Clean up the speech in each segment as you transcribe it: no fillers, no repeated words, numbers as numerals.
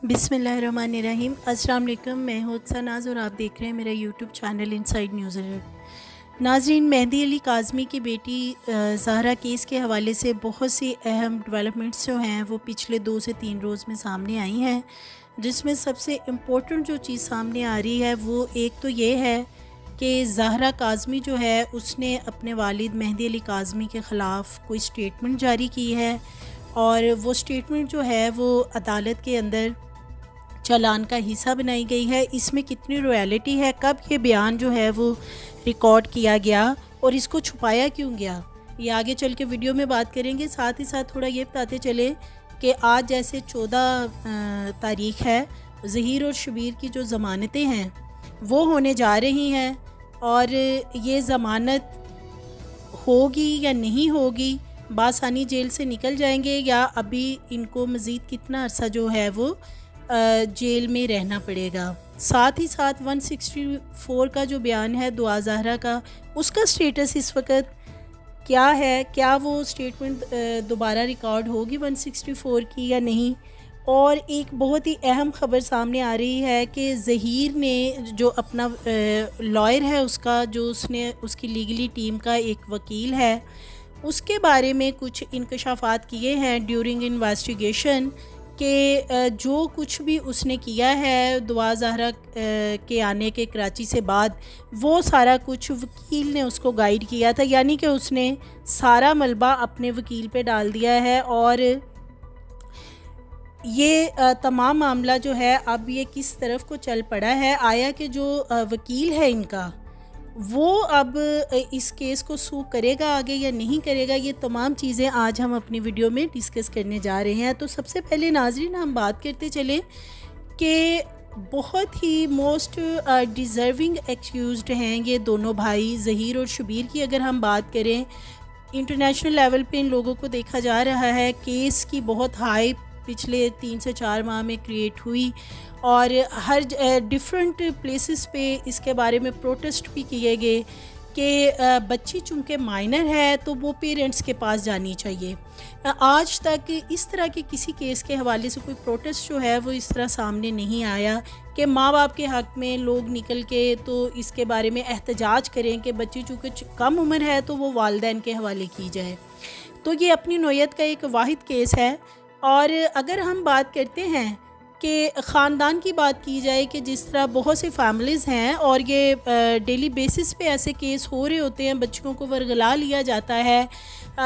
बिस्मिल्लाहिर्रहमानिर्रहीम। अस्सलाम वालेकुम। मैं हूं सनाज और आप देख रहे हैं मेरा YouTube channel inside news alert. नाजरीन, मेहदी अली काज़मी की बेटी ज़हरा केस के हवाले से बहुत सी अहम डेवलपमेंट्स जो हैं वो पिछले 2 से 3 रोज़ में सामने आई हैं, जिसमें सबसे इम्पोर्टेंट जो चीज़ सामने आ रही है वो एक तो ये है कि ज़हरा काज़मी जो है उसने अपने वालिद मेहदी अली काज़मी के ख़िलाफ़ कोई स्टेटमेंट जारी की है, और वो स्टेटमेंट जो है वो अदालत के अंदर चालान का हिस्सा बनाई गई है। इसमें कितनी रॉयल्टी है, कब ये बयान जो है वो रिकॉर्ड किया गया और इसको छुपाया क्यों गया, ये आगे चल के वीडियो में बात करेंगे। साथ ही साथ थोड़ा ये बताते चले कि आज जैसे 14 तारीख़ है, ज़हीर और शबीर की जो ज़मानतें हैं वो होने जा रही हैं, और ये ज़मानत होगी या नहीं होगी, बासानी जेल से निकल जाएंगे या अभी इनको मज़ीद कितना अर्सा जो है वो जेल में रहना पड़ेगा। साथ ही साथ 164 का जो बयान है दुआ ज़हरा का, उसका स्टेटस इस वक्त क्या है, क्या वो स्टेटमेंट दोबारा रिकॉर्ड होगी 164 की या नहीं। और एक बहुत ही अहम ख़बर सामने आ रही है कि ज़हीर ने जो अपना लॉयर है उसका, जो उसने उसकी लीगली टीम का एक वकील है, उसके बारे में कुछ इंकशाफात किए हैं ड्यूरिंग इन्वेस्टिगेशन कि जो कुछ भी उसने किया है दुआ ज़हरा के आने के कराची से बाद, वो सारा कुछ वकील ने उसको गाइड किया था, यानी कि उसने सारा मलबा अपने वकील पे डाल दिया है। और ये तमाम मामला जो है अब ये किस तरफ को चल पड़ा है, आया कि जो वकील है इनका वो अब इस केस को सू करेगा आगे या नहीं करेगा, ये तमाम चीज़ें आज हम अपनी वीडियो में डिस्कस करने जा रहे हैं। तो सबसे पहले नाज़रीन हम बात करते चले कि बहुत ही मोस्ट डिज़र्विंग एक्यूज़्ड हैं ये दोनों भाई, ज़हीर और शबीर की अगर हम बात करें, इंटरनेशनल लेवल पे इन लोगों को देखा जा रहा है। केस की बहुत हाई पिछले 3 से 4 माह में क्रिएट हुई और हर डिफरेंट प्लेसेस पे इसके बारे में प्रोटेस्ट भी किए गए कि बच्ची चूँकि माइनर है तो वो पेरेंट्स के पास जानी चाहिए। आज तक इस तरह के किसी केस के हवाले से कोई प्रोटेस्ट जो है वो इस तरह सामने नहीं आया कि माँ बाप के हक़ में लोग निकल के तो इसके बारे में एहतजाज करें कि बच्ची चूँकि कम उम्र है तो वो वालिदैन के हवाले की जाए। तो ये अपनी नौयत का एक वाहिद केस है। और अगर हम बात करते हैं कि ख़ानदान की बात की जाए कि जिस तरह बहुत से फैमिलीज़ हैं और ये डेली बेसिस पे ऐसे केस हो रहे होते हैं, बच्चियों को वरगला लिया जाता है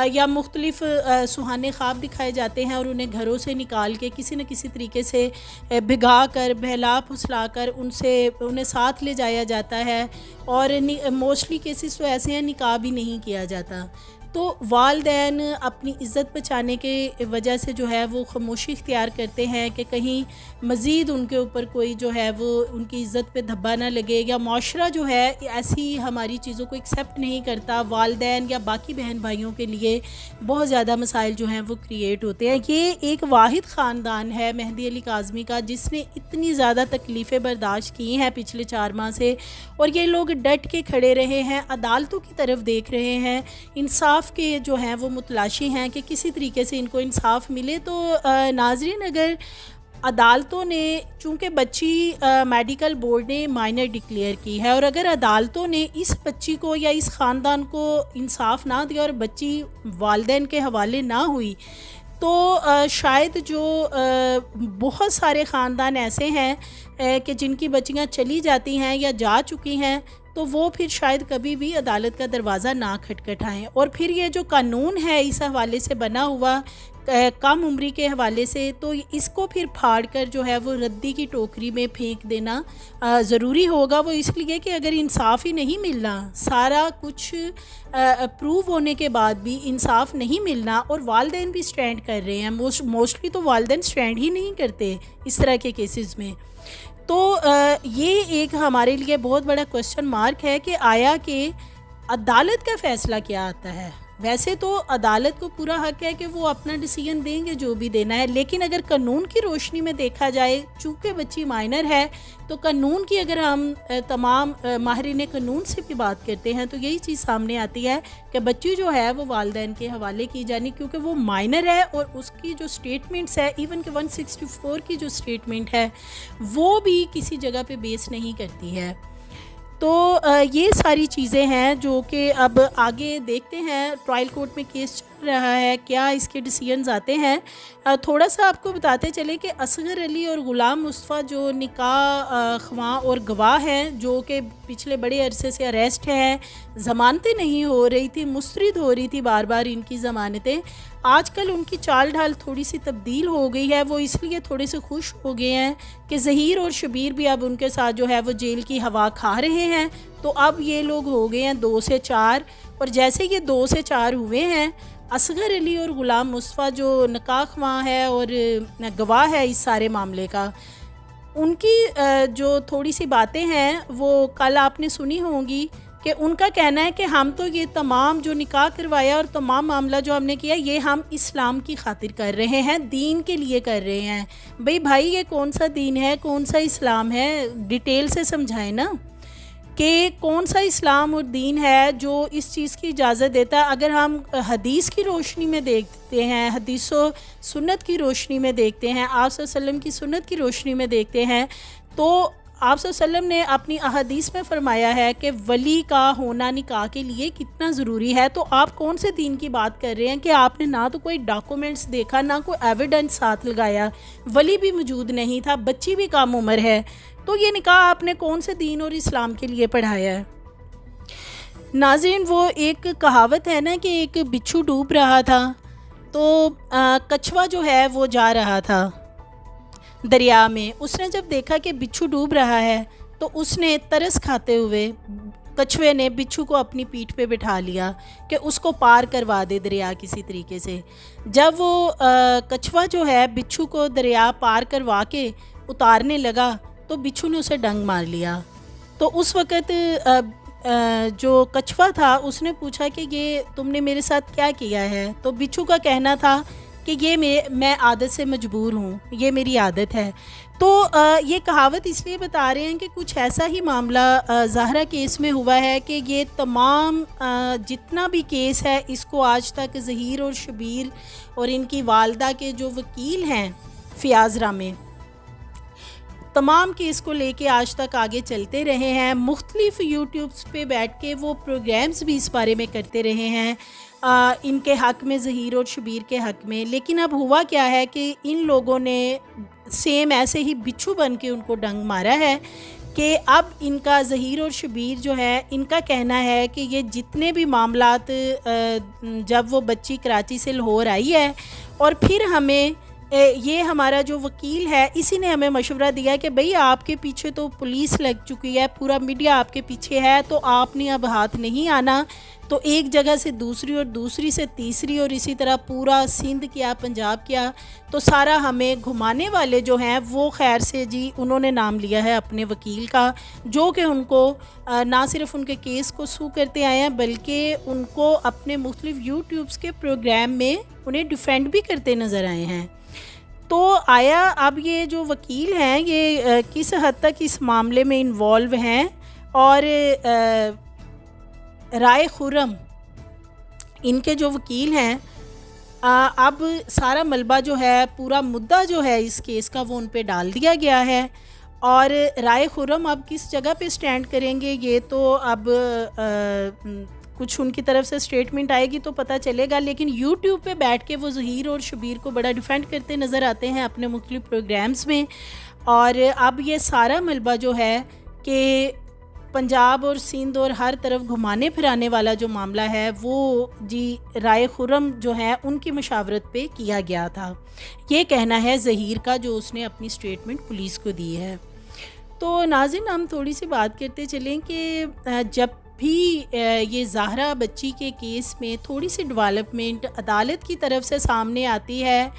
या मुख्तलिफ़ सुहाने ख्वाब दिखाए जाते हैं और उन्हें घरों से निकाल के किसी न किसी तरीके से भिगा कर, बहला फुसला कर उन्हें साथ ले जाया जाता है। और मोस्टली केसेस तो ऐसे हैं निकाह भी नहीं किया जाता। तो वालिदैन अपनी इज़्ज़त बचाने के वजह से जो है वो खामोशी इख्तियार करते हैं कि कहीं मज़ीद उनके ऊपर कोई जो है वो उनकी इज़्ज़त पे धब्बा ना लगे, या माशरा जो है ऐसी हमारी चीज़ों को एक्सेप्ट नहीं करता। वालिदैन या बाकी बहन भाइयों के लिए बहुत ज़्यादा मसाइल जो हैं वो क्रिएट होते हैं। ये एक वाहिद ख़ानदान है मेहदी अली काज़मी का जिसने इतनी ज़्यादा तकलीफ़ें बर्दाश्त की हैं पिछले 4 माह से, और ये लोग डट के खड़े रहे हैं, अदालतों की तरफ देख रहे हैं, इंसाफ के जो हैं वो मुतलाशी हैं कि किसी तरीके से इनको इंसाफ मिले। तो नाजरीन, अगर अदालतों ने, चूँकि बच्ची मेडिकल बोर्ड ने माइनर डिक्लेयर की है, और अगर अदालतों ने इस बच्ची को या इस ख़ानदान को इंसाफ ना दिया और बच्ची वालिदैन के हवाले ना हुई, तो शायद जो बहुत सारे ख़ानदान ऐसे हैं कि जिनकी बच्चियां चली जाती हैं या जा चुकी हैं, तो वो फिर शायद कभी भी अदालत का दरवाज़ा ना खटखटाएं। और फिर ये जो कानून है इस हवाले से बना हुआ कम उम्री के हवाले से, तो इसको फिर फाड़ कर जो है वो रद्दी की टोकरी में फेंक देना ज़रूरी होगा। वो इसलिए कि अगर इंसाफ ही नहीं मिलना, सारा कुछ प्रूव होने के बाद भी इंसाफ नहीं मिलना, और वालिदैन भी स्टैंड कर रहे हैं, मोस्टली तो वालिदैन स्टैंड ही नहीं करते इस तरह के केसेस में, तो ये एक हमारे लिए बहुत बड़ा क्वेश्चन मार्क है कि आया कि अदालत का फ़ैसला क्या आता है। वैसे तो अदालत को पूरा हक है कि वो अपना डिसीजन देंगे जो भी देना है, लेकिन अगर कानून की रोशनी में देखा जाए, चूँकि बच्ची माइनर है, तो कानून की अगर हम तमाम माहिरीन कानून से भी बात करते हैं तो यही चीज़ सामने आती है कि बच्ची जो है वो वालिदैन के हवाले की जानी, क्योंकि वो माइनर है और उसकी जो स्टेटमेंट्स है, इवन कि 164 की जो स्टेटमेंट है वो भी किसी जगह पे बेस नहीं करती है। तो ये सारी चीज़ें हैं जो कि अब आगे देखते हैं, ट्रायल कोर्ट में केस चल रहा है, क्या इसके डिसीजंस आते हैं। थोड़ा सा आपको बताते चले कि असगर अली और ग़ुलाम मुस्तफ़ा जो निकाह ख़वां और गवाह हैं, जो कि पिछले बड़े अरसे से अरेस्ट हैं, ज़मानतें नहीं हो रही थी, मुस्तरद हो रही थी बार बार इनकी ज़मानतें, आजकल उनकी चाल ढाल थोड़ी सी तब्दील हो गई है। वो इसलिए थोड़े से खुश हो गए हैं कि ज़हीर और शबीर भी अब उनके साथ जो है वो जेल की हवा खा रहे हैं। तो अब ये लोग हो गए हैं 2 से 4, और जैसे ये 2 से 4 हुए हैं, असगर अली और ग़ुलाम मुस्तफ़ा जो निकाह ख़वां है और गवाह है इस सारे मामले का, उनकी जो थोड़ी सी बातें हैं वो कल आपने सुनी होंगी कि उनका कहना है कि हम तो ये तमाम जो निकाह करवाया और तमाम मामला जो हमने किया, ये हम इस्लाम की खातिर कर रहे हैं, दीन के लिए कर रहे हैं। भाई ये कौन सा दीन है, कौन सा इस्लाम है, डिटेल से समझाएं ना कि कौन सा इस्लाम और दीन है जो इस चीज़ की इजाज़त देता है। अगर हम हदीस की रोशनी में देखते हैं, हदीस व सुन्नत की रोशनी में देखते हैं, आप सल्लल्लाहु अलैहि वसल्लम की सुन्नत की रोशनी में देखते हैं, तो आप सल्लल्लाहु अलैहि वसल्लम ने अपनी अहदीस में फ़रमाया है कि वली का होना निकाह के लिए कितना ज़रूरी है। तो आप कौन से दीन की बात कर रहे हैं कि आपने ना तो कोई डॉक्यूमेंट्स देखा, ना कोई एविडेंस साथ लगाया, वली भी मौजूद नहीं था, बच्ची भी कम उम्र है, तो ये निकाह आपने कौन से दीन और इस्लाम के लिए पढ़ाया है। नाज़रीन, वो एक कहावत है ना कि एक बिच्छू डूब रहा था, तो कछुआ जो है वो जा रहा था दरिया में। उसने जब देखा कि बिच्छू डूब रहा है तो उसने तरस खाते हुए कछुए ने बिच्छू को अपनी पीठ पे बिठा लिया कि उसको पार करवा दे दरिया किसी तरीके से। जब वो कछुआ जो है बिच्छू को दरिया पार करवा के उतारने लगा तो बिच्छू ने उसे डंग मार लिया। तो उस वक़्त जो कछुआ था उसने पूछा कि ये तुमने मेरे साथ क्या किया है। तो बिच्छू का कहना था कि ये मैं आदत से मजबूर हूँ, ये मेरी आदत है। तो ये कहावत इसलिए बता रहे हैं कि कुछ ऐसा ही मामला ज़हरा केस में हुआ है कि ये तमाम जितना भी केस है इसको आज तक ज़हीर और शबीर और इनकी वालदा के जो वकील हैं फ़ियाज़रा में, तमाम केस को लेके आज तक आगे चलते रहे हैं। मुख्तलिफ यूट्यूब्स पे बैठ के वो प्रोग्राम्स भी इस बारे में करते रहे हैं इनके हक़ में, ज़हीर और शबीर के हक़ में। लेकिन अब हुआ क्या है कि इन लोगों ने सेम ऐसे ही बिच्छू बन के उनको डंग मारा है कि अब इनका ज़हीर और शबीर जो है, इनका कहना है कि ये जितने भी मामलात जब वो बच्ची कराची से लाहौर आई है और फिर हमें ये हमारा जो वकील है इसी ने हमें मशवरा दिया कि भाई आपके पीछे तो पुलिस लग चुकी है, पूरा मीडिया आपके पीछे है, तो आपने अब हाथ नहीं आना। तो एक जगह से दूसरी और दूसरी से तीसरी और इसी तरह पूरा सिंध किया, पंजाब किया, तो सारा हमें घुमाने वाले जो हैं वो खैर से जी उन्होंने नाम लिया है अपने वकील का, जो कि उनको ना सिर्फ उनके केस को सू करते आए हैं बल्कि उनको अपने मुख्तलिफ यूट्यूब्स के प्रोग्राम में उन्हें डिफेंड भी करते नज़र आए हैं। तो आया अब ये जो वकील हैं ये किस हद तक इस मामले में इन्वॉल्व हैं, और राय खुर्रम इनके जो वकील हैं, अब सारा मलबा जो है, पूरा मुद्दा जो है इस केस का वो उन पे डाल दिया गया है। और राय खुर्रम अब किस जगह पे स्टैंड करेंगे ये तो अब कुछ उनकी तरफ से स्टेटमेंट आएगी तो पता चलेगा। लेकिन यूट्यूब पे बैठ के वो ज़हीर और शबीर को बड़ा डिफेंड करते नज़र आते हैं अपने मुख्तलिफ प्रोग्राम्स में। और अब ये सारा मलबा जो है कि पंजाब और सिंध और हर तरफ घुमाने फिराने वाला जो मामला है वो जी राय खुर्रम जो है उनकी मशावरत पे किया गया था, ये कहना है ज़हीर का जो उसने अपनी स्टेटमेंट पुलिस को दी है। तो नाज़रीन, हम थोड़ी सी बात करते चलें कि जब भी ये ज़हरा बच्ची के केस में थोड़ी सी डेवलपमेंट अदालत की तरफ से सामने आती है,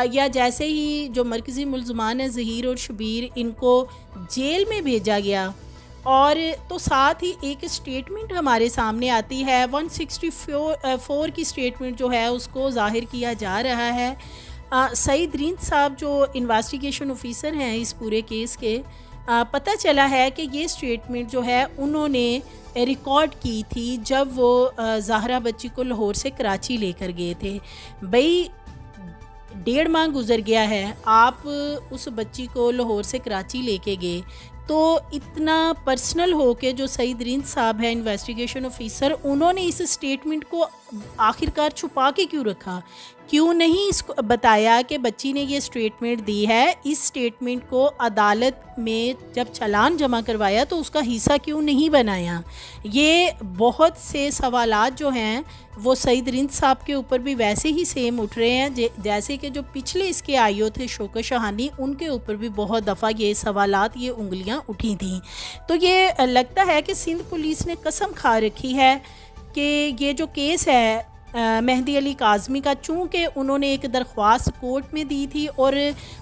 या जैसे ही जो मरकज़ी मुल्ज़मान है ज़हीर और शबीर, इनको जेल में भेजा गया और तो साथ ही एक स्टेटमेंट हमारे सामने आती है, 164 की स्टेटमेंट जो है उसको ज़ाहिर किया जा रहा है। सईद रिंद साहब जो इन्वेस्टिगेशन ऑफिसर हैं इस पूरे केस के, पता चला है कि ये स्टेटमेंट जो है उन्होंने रिकॉर्ड की थी जब वो ज़ाहरा बच्ची को लाहौर से कराची लेकर गए थे। भाई 1.5 माह गुजर गया है, आप उस बच्ची को लाहौर से कराची लेके गए, तो इतना पर्सनल हो के जो सईद रिंद साहब है इन्वेस्टिगेशन ऑफिसर, उन्होंने इस स्टेटमेंट को आखिरकार छुपा के क्यों रखा? क्यों नहीं इसको बताया कि बच्ची ने ये स्टेटमेंट दी है? इस स्टेटमेंट को अदालत में जब चालान जमा करवाया तो उसका हिस्सा क्यों नहीं बनाया? ये बहुत से सवालात जो हैं वो सईद रिंद साहब के ऊपर भी वैसे ही सेम उठ रहे हैं जैसे कि जो पिछले इसके आईओ थे शौकत शाहानी, उनके ऊपर भी बहुत दफ़ा ये सवालात, ये उंगलियां उठी थी। तो ये लगता है कि सिंध पुलिस ने कसम खा रखी है कि ये जो केस है मेहदी अली काज़मी का, चूँकि उन्होंने एक दरख्वास्त कोर्ट में दी थी और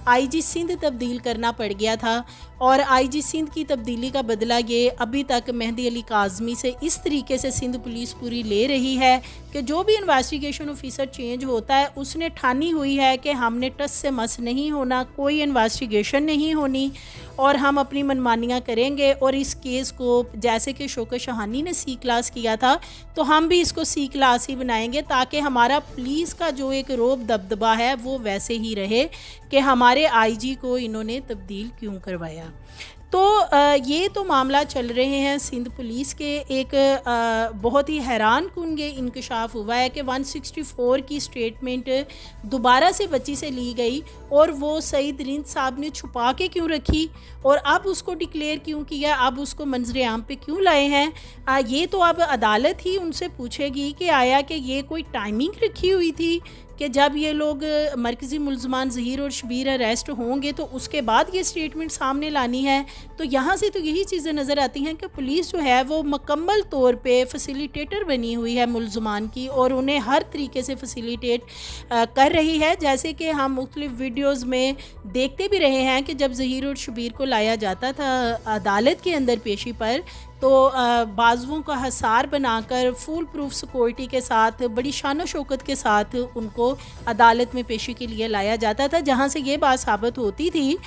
आईजी सिंध तब्दील करना पड़ गया था, और आईजी सिंध की तब्दीली का बदला ये अभी तक मेहदी अली काज़मी से इस तरीके से सिंध पुलिस पूरी ले रही है कि जो भी इन्वेस्टिगेशन ऑफिसर चेंज होता है उसने ठानी हुई है कि हमने टस से मस नहीं होना, कोई इन्वेस्टिगेशन नहीं होनी और हम अपनी मनमानियाँ करेंगे। और इस केस को जैसे कि शौकत शाहानी ने सी क्लास किया था, तो हम भी इसको सी क्लास ही बनाएंगे ताकि हमारा पुलिस का जो एक रोब दबदबा है वो वैसे ही रहे कि हमारे आईजी को इन्होंने तब्दील क्यों करवाया। तो ये तो मामला चल रहे हैं सिंध पुलिस के। एक बहुत ही हैरान कुन ये इंकशाफ हुआ है कि 164 की स्टेटमेंट दोबारा से बच्ची से ली गई और वो सईद रिंद साहब ने छुपा के क्यों रखी और अब उसको डिक्लेयर क्यों किया, अब उसको मंजर आम पे क्यों लाए हैं। ये तो अब अदालत ही उनसे पूछेगी कि आया कि ये कोई टाइमिंग रखी हुई थी कि जब ये लोग मरकज़ी मुल्ज़मान ज़हीर और शबीर अरेस्ट होंगे तो उसके बाद ये स्टेटमेंट सामने लानी है। तो यहाँ से तो यही चीज़ें नज़र आती हैं कि पुलिस जो है वो मुकम्मल तौर पे फैसिलिटेटर बनी हुई है मुल्ज़मान की और उन्हें हर तरीके से फैसिलिटेट कर रही है। जैसे कि हम मुख्तलिफ़ वीडियोज़ में देखते भी रहे हैं कि जब ज़हीर और शबीर को लाया जाता था अदालत के अंदर पेशी पर, तो बाजुओं का हसार बनाकर फुल प्रूफ सिक्योरिटी के साथ बड़ी शान शौकत के साथ उनको अदालत में पेशी के लिए लाया जाता था, जहां से ये बात साबित होती थी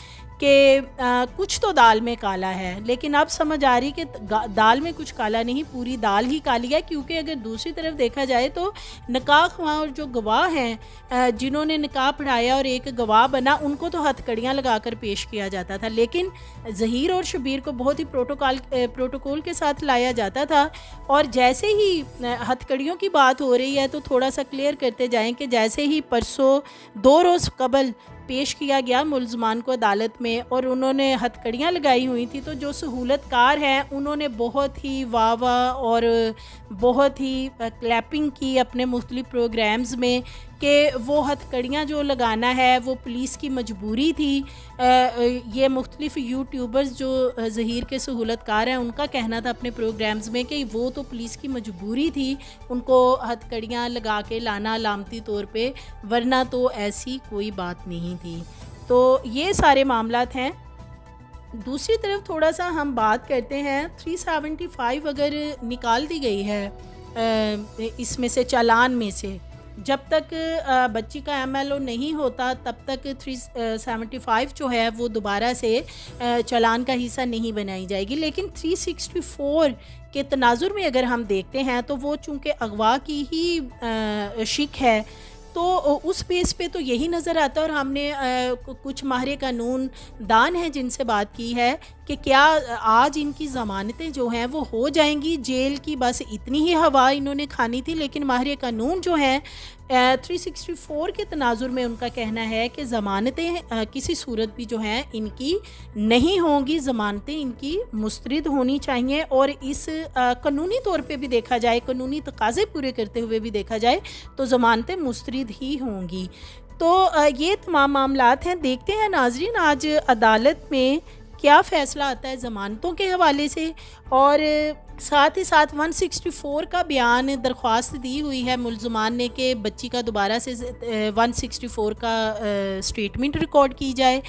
कि कुछ तो दाल में काला है। लेकिन अब समझ आ रही कि दाल में कुछ काला नहीं, पूरी दाल ही काली है। क्योंकि अगर दूसरी तरफ देखा जाए तो निकाह ख्वाह और जो गवाह हैं जिन्होंने निकाह पढ़ाया और एक गवाह बना, उनको तो हथकड़ियाँ लगाकर पेश किया जाता था, लेकिन ज़हीर और शबीर को बहुत ही प्रोटोकॉल के साथ लाया जाता था। और जैसे ही हथकड़ियों की बात हो रही है तो थोड़ा सा क्लियर करते जाएं कि जैसे ही परसों 2 रोज़ कबल पेश किया गया मुल्ज़मान को अदालत में और उन्होंने हथकड़ियाँ लगाई हुई थी, तो जो सहूलतकार हैं उन्होंने बहुत ही वाह वाह और बहुत ही क्लैपिंग की अपने मुख्तलिफ प्रोग्राम्स में कि वो हथकड़ियाँ जो लगाना है वो पुलिस की मजबूरी थी। ये मुख्तलिफ यूट्यूबर्स जो ज़हीर के सहूलतकार हैं उनका कहना था अपने प्रोग्राम्स में कि वो तो पुलिस की मजबूरी थी उनको हथकड़ियाँ लगा के लाना अलामती तौर पे, वरना तो ऐसी कोई बात नहीं थी। तो ये सारे मामलात हैं। दूसरी तरफ थोड़ा सा हम बात करते हैं, 375 अगर निकाल दी गई है इसमें से चालान में से, जब तक बच्ची का MLO नहीं होता तब तक 375 जो है वो दोबारा से चालान का हिस्सा नहीं बनाई जाएगी। लेकिन 364 के तनाजुर में अगर हम देखते हैं तो वो चूँकि अगवा की ही शिक है, तो उस बेस पे तो यही नज़र आता है। और हमने कुछ माहिर कानून दान हैं जिनसे बात की है कि क्या आज इनकी ज़मानतें जो हैं वो हो जाएंगी, जेल की बस इतनी ही हवा इन्होंने खानी थी। लेकिन माहिर कानून जो हैं 364 के तनाजुर में उनका कहना है कि ज़मानतें किसी सूरत भी जो हैं इनकी नहीं होंगी, ज़मानतें इनकी मुस्तरद होनी चाहिए। और इस कानूनी तौर पे भी देखा जाए, कानूनी तकाज़े पूरे करते हुए भी देखा जाए तो ज़मानतें मुस्तरद ही होंगी। तो ये तमाम मामलात हैं। देखते हैं नाजरीन आज अदालत में क्या फ़ैसला आता है ज़मानतों के हवाले से, और साथ ही साथ 164 का बयान दरख्वास्त दी हुई है मुल्ज़मान ने कि बच्ची का दोबारा से 164 का स्टेटमेंट रिकॉर्ड की जाए।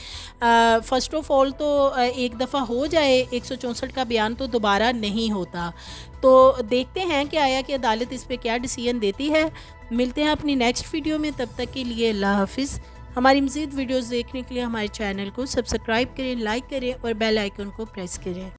फ़र्स्ट ऑफ़ ऑल तो एक दफ़ा हो जाए 164 का बयान तो दोबारा नहीं होता। तो देखते हैं कि आया कि अदालत इस पे क्या डिसीजन देती है। मिलते हैं अपनी नेक्स्ट वीडियो में, तब तक के लिए अल्लाह हाफ़िज़। हमारी मज़ीद वीडियोज़ देखने के लिए हमारे चैनल को सब्सक्राइब करें, लाइक करें और बेल आइकन को प्रेस करें।